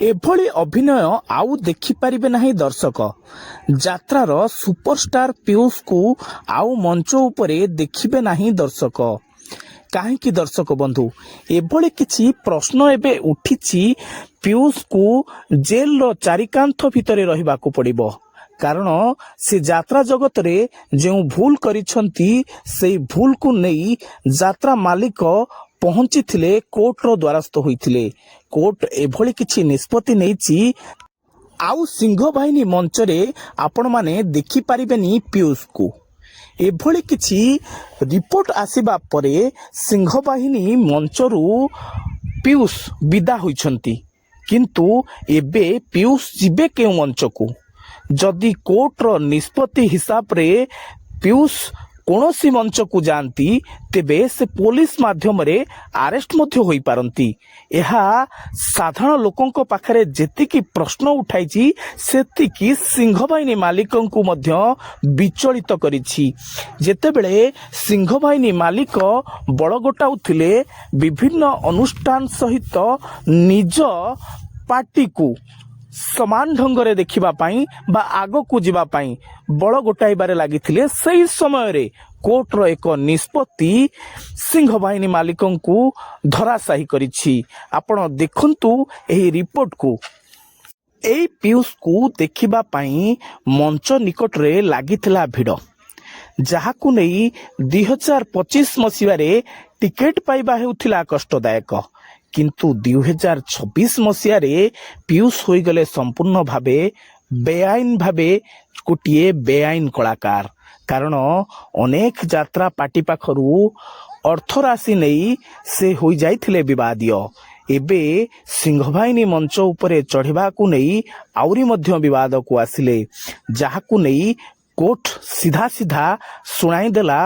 ଏଭଳି ଅଭିନୟ ଆଉ ଦେଖିପାରିବେ ନାହିଁ ଦର୍ଶକ। ଯାତ୍ରାର ସୁପରଷ୍ଟାର ପିୟୁଷକୁ ଆଉ ମଞ୍ଚ ଉପରେ ଦେଖିବେ ନାହିଁ ଦର୍ଶକ। କାହିଁକି ଦର୍ଶକ ବନ୍ଧୁ, ଏଭଳି କିଛି ପ୍ରଶ୍ନ ଏବେ ଉଠିଛି। ପିୟୁଷକୁ ଜେଲର ଚାରିକାନ୍ଥ ଭିତରେ ରହିବାକୁ ପଡ଼ିବ। କାରଣ ସେ ଯାତ୍ରା ଜଗତରେ ଯେଉଁ ଭୁଲ କରିଛନ୍ତି, ସେହି ଭୁଲକୁ ନେଇ ଯାତ୍ରା ମାଲିକ ପହଞ୍ଚିଥିଲେ, କୋର୍ଟର ଦ୍ୱାରସ୍ଥ ହୋଇଥିଲେ। କୋର୍ଟ ଏଭଳି କିଛି ନିଷ୍ପତ୍ତି ନେଇଛି, ଆଉ ସିଂହ ବାହିନୀ ମଞ୍ଚରେ ଆପଣମାନେ ଦେଖିପାରିବେନି ପିୟୁଷକୁ। ଏଭଳି କିଛି ରିପୋର୍ଟ ଆସିବା ପରେ ସିଂହ ବାହିନୀ ମଞ୍ଚରୁ ପିୟୁଷ ବିଦା ହୋଇଛନ୍ତି। କିନ୍ତୁ ଏବେ ପିୟୁଷ ଯିବେ କେଉଁ ମଞ୍ଚକୁ? ଯଦି କୋର୍ଟର ନିଷ୍ପତ୍ତି ହିସାବରେ ପିୟୁଷ କୌଣସି ମଞ୍ଚକୁ ଯାଆନ୍ତି, ତେବେ ସେ ପୋଲିସ ମାଧ୍ୟମରେ ଆରେଷ୍ଟ ମଧ୍ୟ ହୋଇପାରନ୍ତି। ଏହା ସାଧାରଣ ଲୋକଙ୍କ ପାଖରେ ଯେତିକି ପ୍ରଶ୍ନ ଉଠାଇଛି, ସେତିକି ସିଂହ ବାହିନୀ ମାଲିକଙ୍କୁ ମଧ୍ୟ ବିଚଳିତ କରିଛି। ଯେତେବେଳେ ସିଂହ ବାହିନୀ ମାଲିକ ବଳ ଗୋଟାଉଥିଲେ ବିଭିନ୍ନ ଅନୁଷ୍ଠାନ ସହିତ ନିଜ ପାର୍ଟିକୁ ସମାନ ଢଙ୍ଗରେ ଦେଖିବା ପାଇଁ ବା ଆଗକୁ ଯିବା ପାଇଁ ବଳ ଗୋଟାଇବାରେ ଲାଗିଥିଲେ, ସେହି ସମୟରେ କୋର୍ଟର ଏକ ନିଷ୍ପତ୍ତି ସିଂହ ବାହିନୀ ମାଲିକଙ୍କୁ ଧରାଶାୟୀ କରିଛି। ଆପଣ ଦେଖନ୍ତୁ ଏହି ରିପୋର୍ଟକୁ। ଏହି ପିୟୁଷକୁ ଦେଖିବା ପାଇଁ ମଞ୍ଚ ନିକଟରେ ଲାଗିଥିଲା ଭିଡ଼, ଯାହାକୁ ନେଇ 2025 ମସିହାରେ ଟିକେଟ ପାଇବା ହେଉଥିଲା କଷ୍ଟଦାୟକ। କିନ୍ତୁ 2026 ମସିହାରେ ପିୟୁଷ ହୋଇଗଲେ ସମ୍ପୂର୍ଣ୍ଣ ଭାବେ ବେଆଇନ ଭାବେ ଗୋଟିଏ ବେଆଇନ କଳାକାର। କାରଣ ଅନେକ ଯାତ୍ରା ପାର୍ଟି ପାଖରୁ ଅର୍ଥ ରାଶି ନେଇ ସେ ହୋଇଯାଇଥିଲେ ବିବାଦୀୟ। ଏବେ ସିଂହ ବାହିନୀ ମଞ୍ଚ ଉପରେ ଚଢ଼ିବାକୁ ନେଇ ଆହୁରି ମଧ୍ୟ ବିବାଦକୁ ଆସିଲେ, ଯାହାକୁ ନେଇ କୋର୍ଟ ସିଧା ଶୁଣାଇଦେଲା